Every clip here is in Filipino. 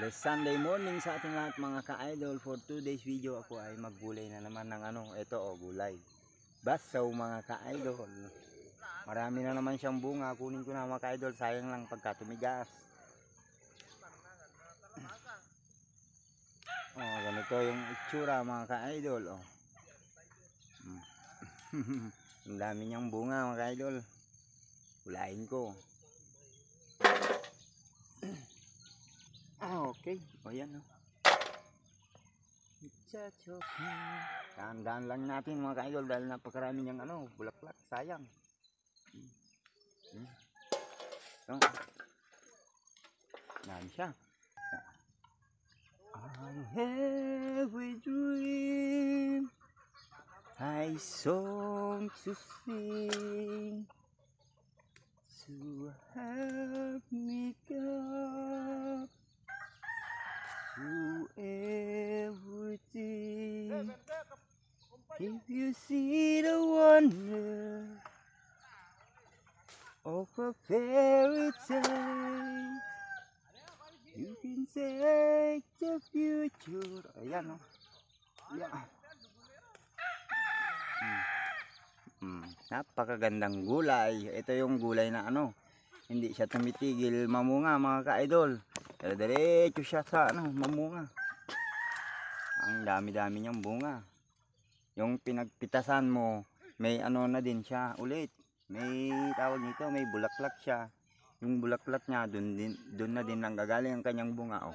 Blessed Sunday morning sa ating lahat mga ka-idol. For today's video ako ay maggulay na naman ng ito gulay. Basaw mga ka-idol. Marami na naman siyang bunga. Kunin ko na mga ka-idol. Sayang lang pagka tumigas. Ganito yung itsura mga ka-idol. Ang dami niyang bunga mga ka-idol. Gulayin ko. Okay. Ayan o. Dahan-dahan lang natin mga ka-idol dahil napakarami niyang bulaklak. Sayang. Yan siya. I have a dream, I song to sing, to help me God through everything. If you see the wonder of a fairy tale, you can take the future. Ayan o. Yeah. Napakagandang gulay. Ito yung gulay na hindi siya tumitigil mamunga mga ka-idol. Pero diretso siya sa mamunga. Ang dami-dami niyang bunga. Yung pinagpitasan mo, may na din siya ulit. May tawag nito, may bulaklak siya. Yung bulaklak niya, dun na din nanggagaling ang kanyang bunga.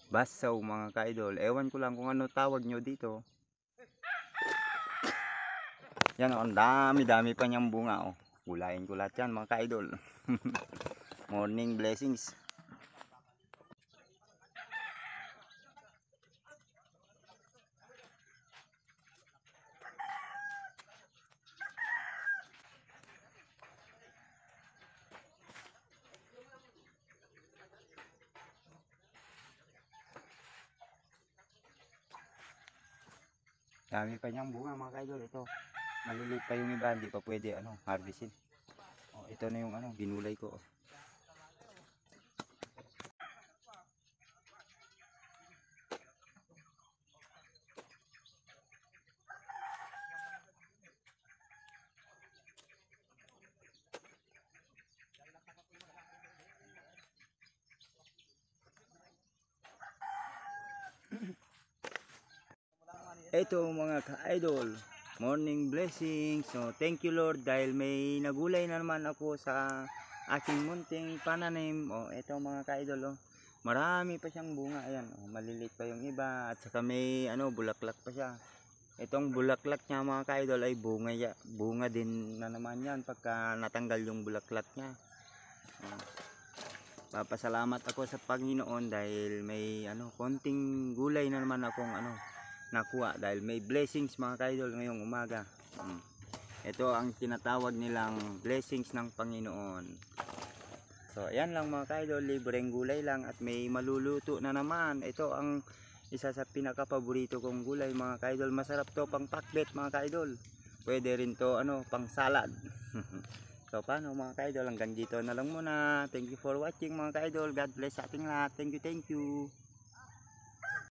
Basaw mga ka-idol. Ewan ko lang kung ano tawag nyo dito. Yan ang dami-dami pa niyang bunga. Gulayin ko lahat yan mga ka-idol. Morning blessings. Dami pa niyang bunga mga ka-idol. Ito maliliit pa yung iba, hindi pa pwede harvestin. Ito na yung ginulay ko. Ito mga ka-idol, morning blessings. So thank you Lord dahil may nagulay na naman ako sa aking munting pananim. Ito mga ka-idol, marami pa siyang bunga. Ayan, maliliit pa yung iba at saka may bulaklak pa siya. Itong bulaklak niya mga ka-idol ay bunga din na naman yan pagka natanggal yung bulaklak niya. Papasalamat ako sa Panginoon dahil may konting gulay na naman akong nakuha dahil may blessings mga ka-idol ngayong umaga. Ito ang tinatawag nilang blessings ng Panginoon. So ayan lang mga ka-idol, libreng gulay lang at may maluluto na naman. Ito ang isa sa pinaka-paborito kong gulay mga ka-idol. Masarap to pang pakbet mga ka-idol. Pwede rin to pang salad. So paano mga ka-idol, hanggang dito na lang muna. Thank you for watching mga ka-idol. God bless sa ating lahat. Thank you.